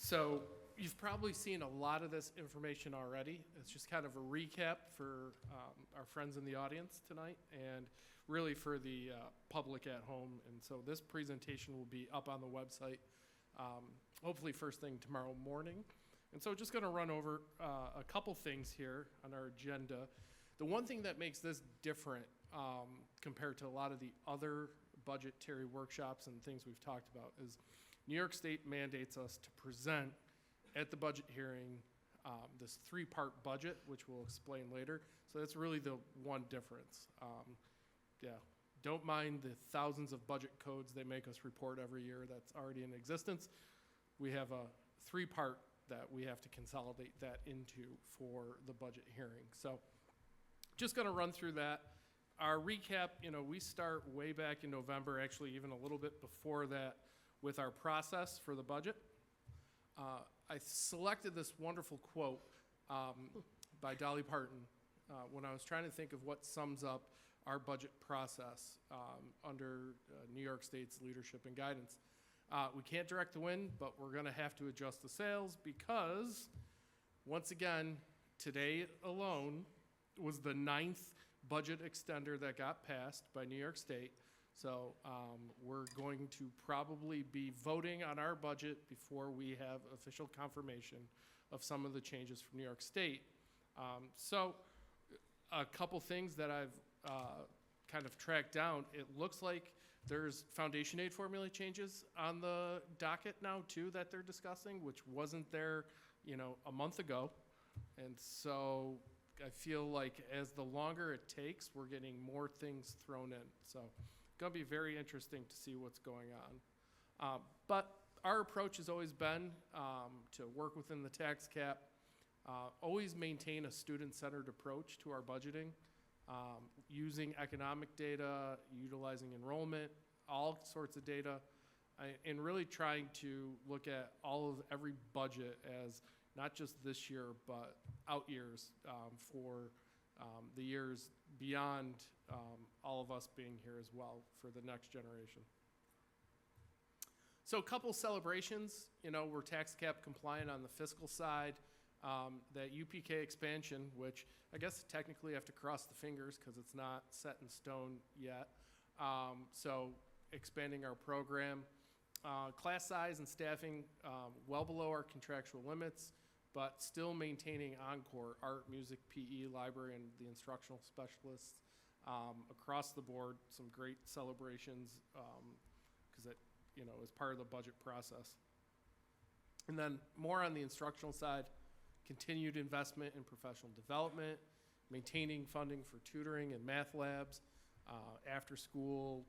So you've probably seen a lot of this information already. It's just kind of a recap for our friends in the audience tonight and really for the public at home. And so this presentation will be up on the website, hopefully first thing tomorrow morning. And so just going to run over a couple things here on our agenda. The one thing that makes this different compared to a lot of the other budgetary workshops and things we've talked about is New York State mandates us to present at the budget hearing this three-part budget, which we'll explain later. So that's really the one difference. Yeah, don't mind the thousands of budget codes they make us report every year that's already in existence. We have a three-part that we have to consolidate that into for the budget hearing. So just going to run through that. Our recap, we start way back in November, actually even a little bit before that, with our process for the budget. I selected this wonderful quote by Dolly Parton when I was trying to think of what sums up our budget process under New York State's leadership and guidance. We can't direct the wind, but we're going to have to adjust the sails because, once again, today alone was the 9th budget extender that got passed by New York State. So we're going to probably be voting on our budget before we have official confirmation of some of the changes from New York State. So a couple things that I've kind of tracked down. It looks like there's foundation aid formula changes on the docket now too that they're discussing, which wasn't there, a month ago. And so I feel like as the longer it takes, we're getting more things thrown in. So going to be very interesting to see what's going on. But our approach has always been to work within the tax cap, always maintain a student-centered approach to our budgeting, using economic data, utilizing enrollment, all sorts of data, and really trying to look at every budget as not just this year, but out years for the years beyond all of us being here as well for the next generation. So a couple celebrations, we're tax cap compliant on the fiscal side. That UPK expansion, which I guess technically have to cross the fingers because it's not set in stone yet. So expanding our program. Class size and staffing well below our contractual limits, but still maintaining Encore, art, music, PE, library, and the instructional specialists across the board. Some great celebrations because it, is part of the budget process. And then more on the instructional side, continued investment in professional development, maintaining funding for tutoring and math labs, after school,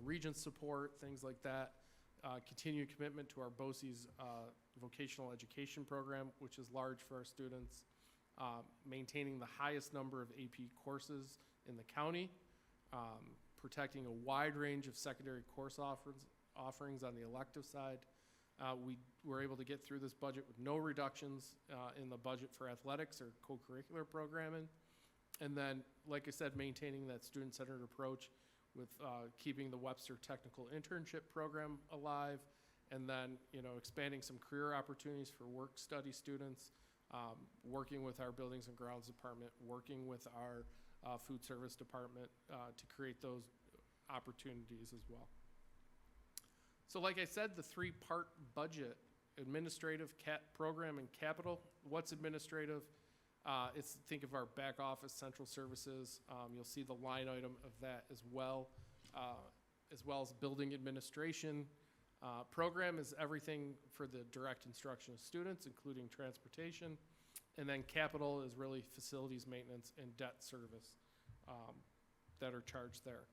regent support, things like that. Continued commitment to our BOCES vocational education program, which is large for our students. Maintaining the highest number of AP courses in the county. Protecting a wide range of secondary course offerings on the elective side. We were able to get through this budget with no reductions in the budget for athletics or co-curricular programming. And then, like I said, maintaining that student-centered approach with keeping the Webster Technical Internship Program alive, and then, expanding some career opportunities for work-study students, working with our Buildings and Grounds Department, working with our Food Service Department to create those opportunities as well. So like I said, the three-part budget, administrative, program, and capital. What's administrative? Think of our back office, central services. You'll see the line item of that as well as building administration. Program is everything for the direct instruction of students, including transportation. And then capital is really facilities maintenance and debt service that are charged there.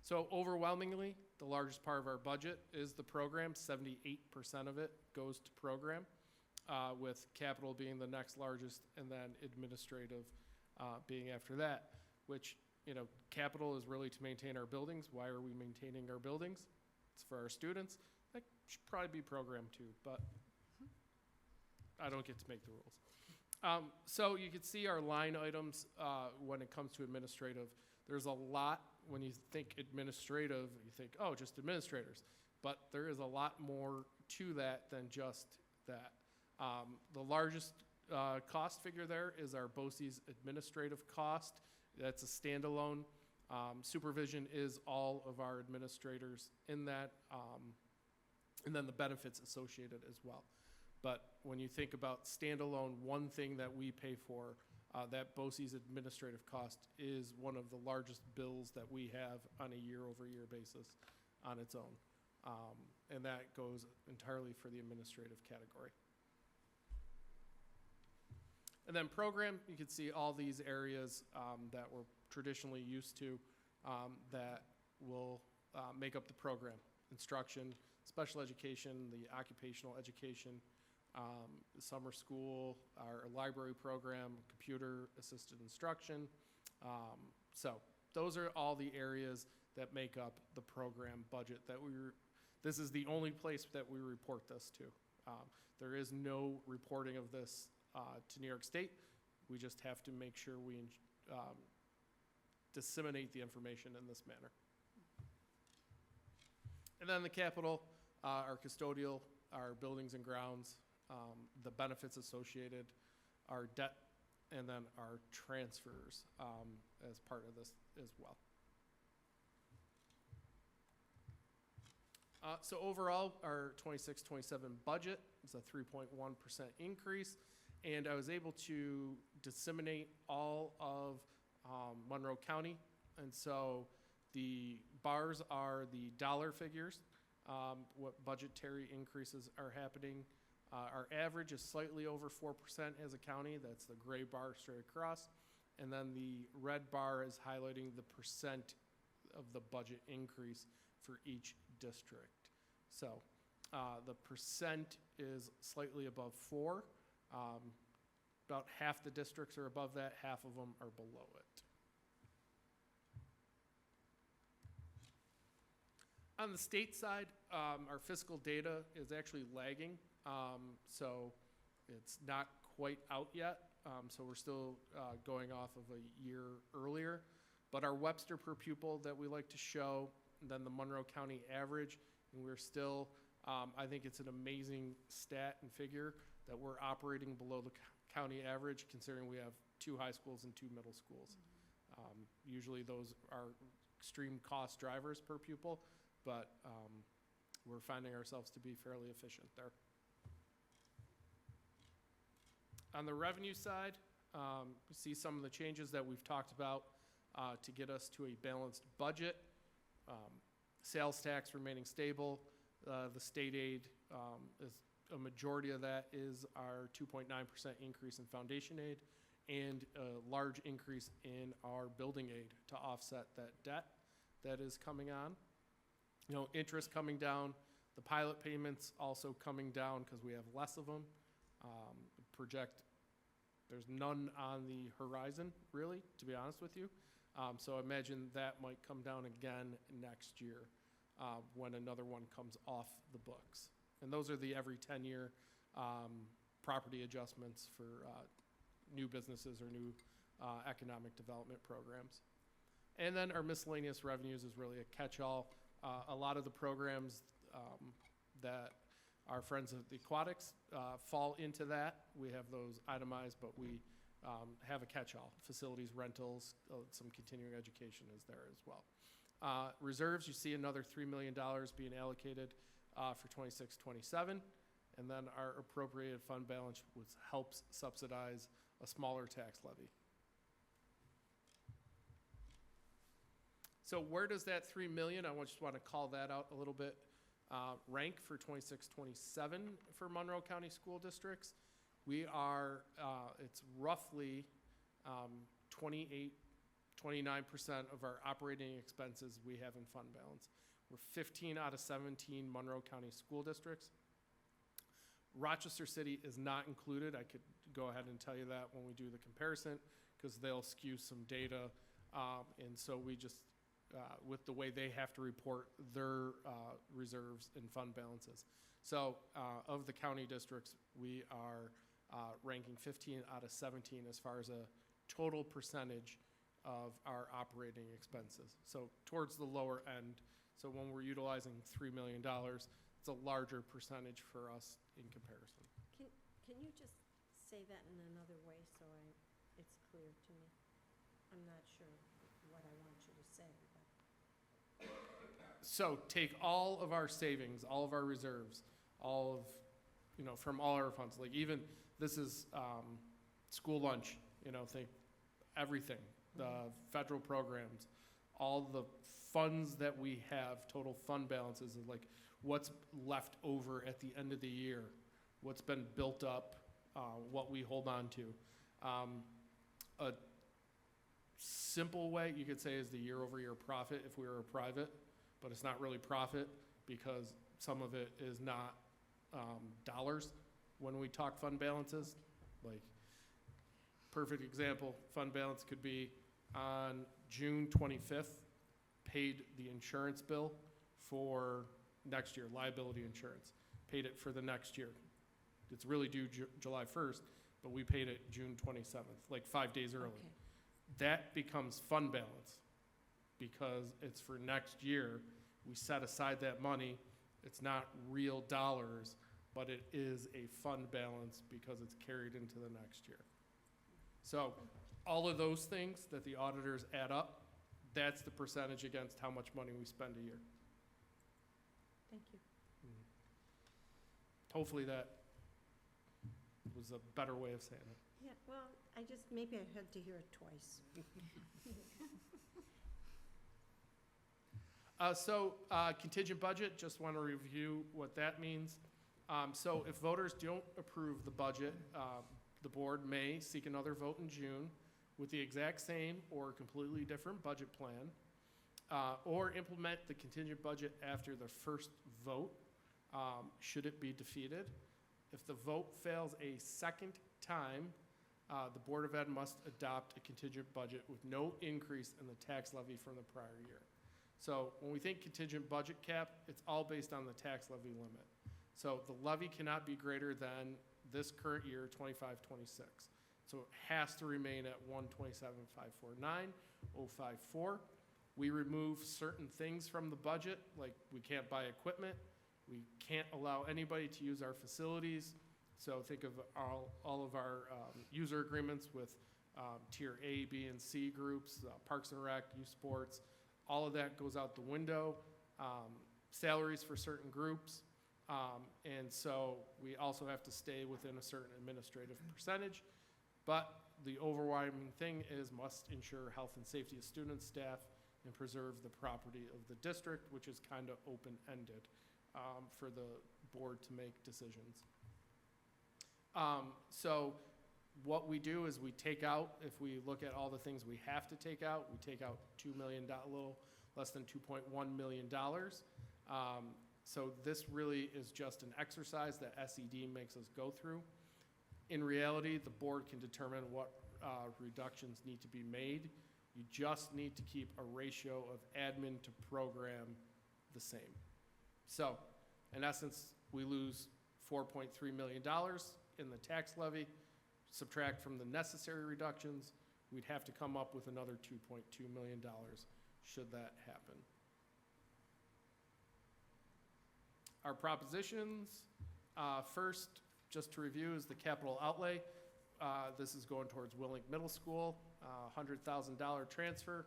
So overwhelmingly, the largest part of our budget is the program. 78% of it goes to program, with capital being the next largest, and then administrative being after that, which, capital is really to maintain our buildings. Why are we maintaining our buildings? It's for our students. That should probably be program too, but I don't get to make the rules. So you can see our line items when it comes to administrative. There's a lot. When you think administrative, you think, oh, just administrators. But there is a lot more to that than just that. The largest cost figure there is our BOCES administrative cost. That's a standalone. Supervision is all of our administrators in that, and then the benefits associated as well. But when you think about standalone, one thing that we pay for, that BOCES administrative cost is one of the largest bills that we have on a year-over-year basis on its own. And that goes entirely for the administrative category. And then program, you can see all these areas that we're traditionally used to that will make up the program. Instruction, special education, the occupational education, the summer school, our library program, computer assisted instruction. So those are all the areas that make up the program budget that this is the only place that we report this to. There is no reporting of this to New York State. We just have to make sure we disseminate the information in this manner. And then the capital, our custodial, our buildings and grounds, the benefits associated, our debt, and then our transfers as part of this as well. So overall, our 26-27 budget is a 3.1% increase, and I was able to disseminate all of Monroe County, and so the bars are the dollar figures, what budgetary increases are happening. Our average is slightly over 4% as a county. That's the gray bar straight across. And then the red bar is highlighting the percent of the budget increase for each district. So the percent is slightly above 4. About half the districts are above that, half of them are below it. On the state side, our fiscal data is actually lagging. So it's not quite out yet. So we're still going off of a year earlier. But our Webster per pupil that we like to show, and then the Monroe County average, and we're still, I think it's an amazing stat and figure that we're operating below the county average, considering we have 2 high schools and 2 middle schools. Usually those are extreme cost drivers per pupil, but we're finding ourselves to be fairly efficient there. On the revenue side, we see some of the changes that we've talked about to get us to a balanced budget. Sales tax remaining stable. The state aid, is a majority of that is our 2.9% increase in foundation aid and a large increase in our building aid to offset that debt that is coming on. You know, interest coming down, the pilot payments also coming down because we have less of them. There's none on the horizon, really, to be honest with you. So I imagine that might come down again next year when another one comes off the books. And those are the every 10-year property adjustments for new businesses or new economic development programs. And then our miscellaneous revenues is really a catch-all. A lot of the programs that our friends of the aquatics fall into that. We have those itemized, but we have a catch-all. Facilities, rentals, some continuing education is there as well. Reserves, you see another $3 million being allocated for 26-27. And then our appropriated fund balance helps subsidize a smaller tax levy. So where does that $3 million, I just want to call that out a little bit, rank for 26-27 for Monroe County School Districts? We are, it's roughly 29% of our operating expenses we have in fund balance. We're 15 out of 17 Monroe County School Districts. Rochester City is not included. I could go ahead and tell you that when we do the comparison, because they'll skew some data. And so we just, with the way they have to report their reserves and fund balances. So of the county districts, we are ranking 15 out of 17 as far as a total percentage of our operating expenses. So towards the lower end. So when we're utilizing $3 million, it's a larger percentage for us in comparison. Can you just say that in another way so it's clear to me? I'm not sure what I want you to say, but. So take all of our savings, all of our reserves, all of, from all our funds, like even, this is school lunch, think everything, the federal programs, all the funds that we have, total fund balances of like what's left over at the end of the year, what's been built up, what we hold on to. A simple way you could say is the year-over-year profit if we were a private, but it's not really profit because some of it is not dollars when we talk fund balances. Like, perfect example, fund balance could be on June 25th, paid the insurance bill for next year, liability insurance, paid it for the next year. It's really due July 1st, but we paid it June 27th, like 5 days early. Okay. That becomes fund balance because it's for next year. We set aside that money. It's not real dollars, but it is a fund balance because it's carried into the next year. So all of those things that the auditors add up, that's the percentage against how much money we spend a year. Thank you. Hopefully that was a better way of saying it. Yeah, well, maybe I had to hear it twice. Contingent budget, just want to review what that means. So if voters don't approve the budget, the board may seek another vote in June with the exact same or completely different budget plan, or implement the contingent budget after the first vote, should it be defeated. If the vote fails a second time, the Board of Ed must adopt a contingent budget with no increase in the tax levy from the prior year. So when we think contingent budget cap, it's all based on the tax levy limit. So the levy cannot be greater than this current year, 25-26. So it has to remain at 127,549,054. We remove certain things from the budget, like we can't buy equipment. We can't allow anybody to use our facilities. So think of all of our user agreements with tier A, B, and C groups, Parks and Rec, youth sports, all of that goes out the window. Salaries for certain groups. And so we also have to stay within a certain administrative percentage. But the overwhelming thing is must ensure health and safety of students, staff, and preserve the property of the district, which is kind of open-ended for the board to make decisions. So what we do is we take out, if we look at all the things we have to take out, we take out $2 million, a little less than $2.1 million. So this really is just an exercise that SED makes us go through. In reality, the board can determine what reductions need to be made. You just need to keep a ratio of admin to program the same. So, in essence, we lose $4.3 million in the tax levy, subtract from the necessary reductions, we'd have to come up with another $2.2 million should that happen. Our propositions, first, just to review, is the capital outlay. This is going towards Willink Middle School, $100,000 transfer.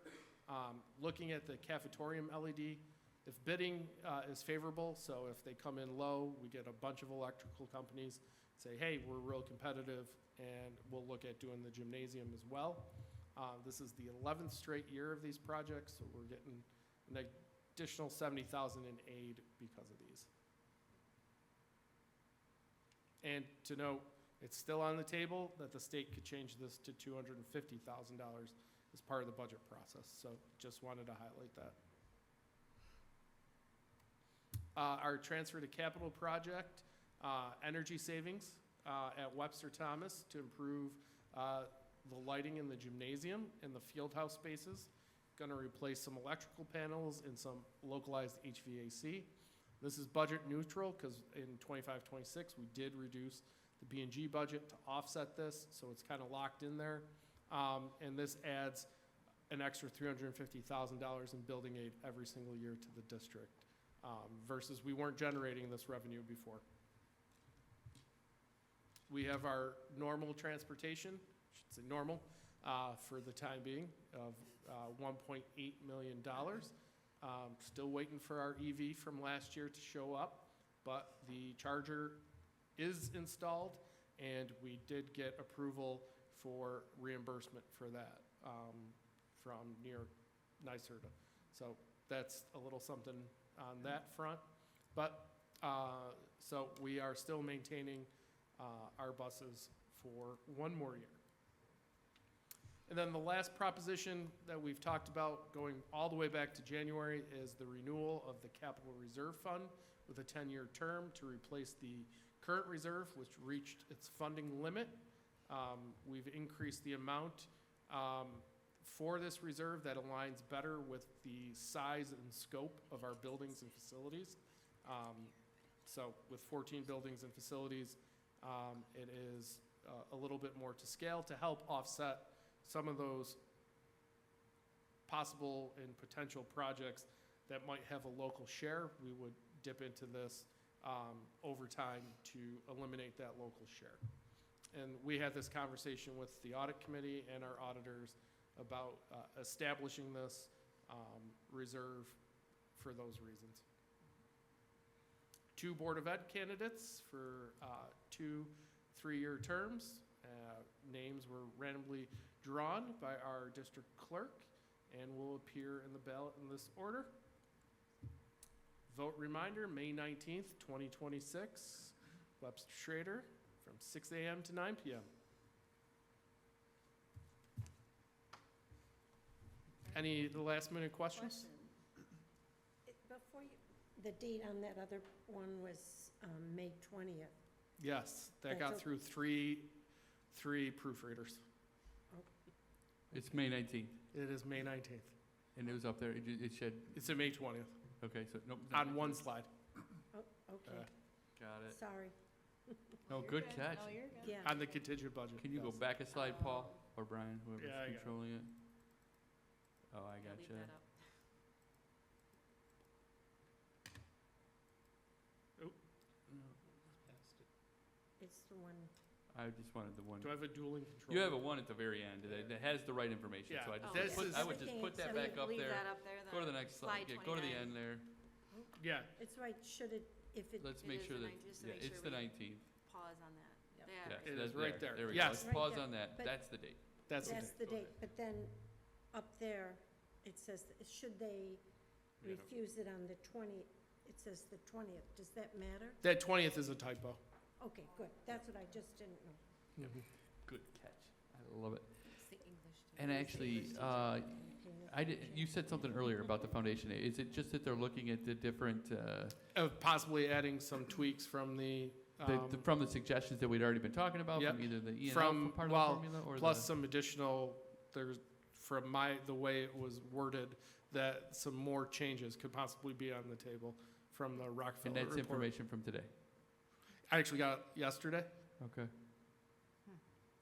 Looking at the cafetorium LED, if bidding is favorable, so if they come in low, we get a bunch of electrical companies say, hey, we're real competitive, and we'll look at doing the gymnasium as well. This is the 11th straight year of these projects, so we're getting an additional $70,000 in aid because of these. And to note, it's still on the table that the state could change this to $250,000 as part of the budget process, so just wanted to highlight that. Our transfer to capital project, energy savings at Webster Thomas to improve the lighting in the gymnasium and the field house spaces. Going to replace some electrical panels and some localized HVAC. This is budget neutral because in 25-26 we did reduce the B&G budget to offset this, so it's kind of locked in there. And this adds an extra $350,000 in building aid every single year to the district, versus we weren't generating this revenue before. we have our normal transportation, I should say normal, for the time being of $1.8 million. Still waiting for our EV from last year to show up, but the charger is installed, and we did get approval for reimbursement for that from near NYSERDA. So that's a little something on that front. But, so we are still maintaining our buses for one more year. And then the last proposition that we've talked about going all the way back to January is the renewal of the Capital Reserve Fund with a 10-year term to replace the current reserve, which reached its funding limit. We've increased the amount for this reserve that aligns better with the size and scope of our buildings and facilities. So with 14 buildings and facilities, it is a little bit more to scale to help offset some of those possible and potential projects that might have a local share. We would dip into this over time to eliminate that local share. And we had this conversation with the audit committee and our auditors about establishing this reserve for those reasons. 2 Board of Ed candidates for 2 3-year terms. Names were randomly drawn by our district clerk and will appear in the ballot in this order. Vote reminder, May 19th, 2026, Webster Schrader, from 6 a.m. to 9 p.m. Any last minute questions? Before you, the date on that other one was May 20th. Yes, that got That's through three proofreaders. It's May 19th, It is May 19th. and it was up there, it said, It's a May 20th, okay, so, nope. on one slide. Oh, okay, Got it. sorry. No, You're good catch. No, you're good. Yeah, On the contingent budget. Can you go yes. back a slide, Paul, or Brian, whoever's Yeah, I got it. controlling it? Oh, I Leave gotcha. that up. it's the one, I just wanted the one. Do I have a dueling control? You have a one at the very end that has the right information, so I Yeah, just, this put- is- I would just put that back up Leave there. that up there, Go to the next slide, slide yeah, go to the 29. end there. Yeah, it's right, should it, if it, Let's It make is sure the that, 19th, just to yeah, make it's sure the we- 19th. Pause on that. Yep. There. Yeah, It so is that's right there. There we go. Yes. Let's Right pause there. on that. But- That's the date. that's the that's date. the Go date, but then up there, it says, should they Yeah. refuse it on the 20th, it says the 20th, does that matter? That 20th is a typo. Okay, good, that's what I just didn't know. Good catch. I love it. It's the English. And actually, you said something earlier about the foundation. Is it just that they're looking at the different, Of possibly adding some tweaks from from the suggestions that we'd already been talking about, Yep. from either the E and From- L part of well, the formula or plus the? some additional, there's, from the way it was worded, that some more changes could possibly be on the table from the And Rockefeller that's report. information from today. I actually got it yesterday. Okay.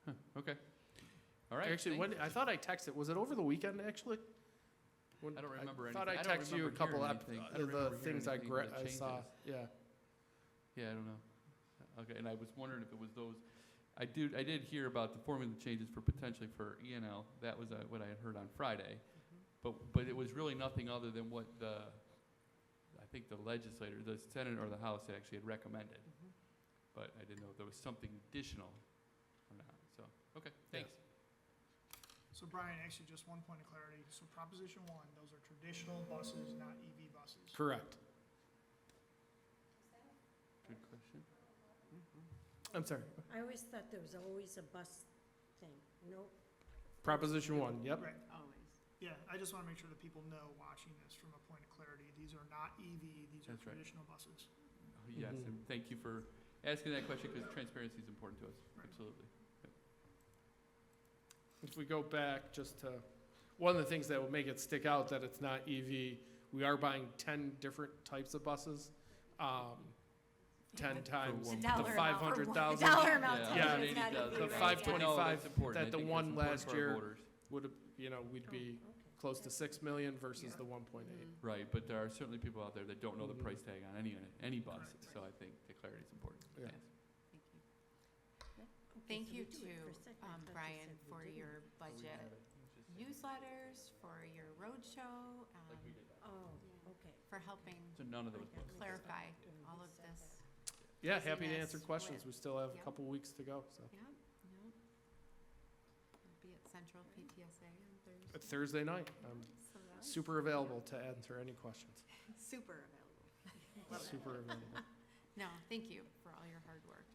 Huh, okay. All right. Actually, thank when, I thought I texted, was it over the weekend, actually? When- I don't remember I thought I anything. I don't texted you a remember couple hearing of anything. I don't the remember things hearing anything about I saw, changes. yeah. Yeah, I don't know. Okay, and I was wondering if it was those, I did hear about the formula changes for potentially for E and L. That was what I had heard on Friday. But it was really nothing other than what I think the legislator, the Senate or the House actually had recommended. But I didn't know if there was something additional or not, so, okay, thanks. So Brian, actually, just one point of clarity. So Proposition 1, those are traditional buses, not EV buses. Correct. Good question. I'm sorry. I always thought there was always a bus thing, no, Proposition 1, yep. Right. Always. Yeah, I just want to make sure that people know watching this from a point of clarity. These are not EV, these are That's right. traditional buses. Yes, and thank you for asking that question because transparency is important to us, Right. absolutely. If we go back just to, one of the things that would make it stick out that it's not EV, we are buying 10 different types of buses. 10 times one- the The dollar amount for one- 500,000. dollar amount tells you it's not EV, The right? 525 that the one important last for our year voters. would have, we'd be oh, okay. close to 6 million versus the 1.8. Mm. Right, but there are certainly people out there that don't know the Mhm. price tag on any bus, Correct. so I think the clarity is important. Yeah. Yes. Thank you. Thank you we do it to, per second. I thought you Brian, said we for didn't. your budget newsletters, for your roadshow, Oh, okay. for helping So none of those I got books. mixed clarify up when all he of said this. that. Yeah, happy to Busyness answer questions. We with- still have a Yep. couple weeks to go, so. Yep, yep. I'll be at Central PTSA on Thursday. Thursday night, I'm So that's super available to answer any questions. super available. Love it. Super available. No, thank you for all your hard work.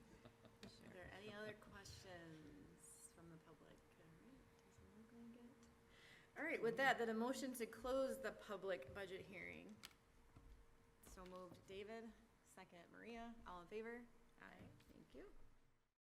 Are there any other questions from the public? All right, doesn't look like it. All right, with that, then a motion to close the public budget hearing. So moved, David, second, Maria, all in favor? Aye.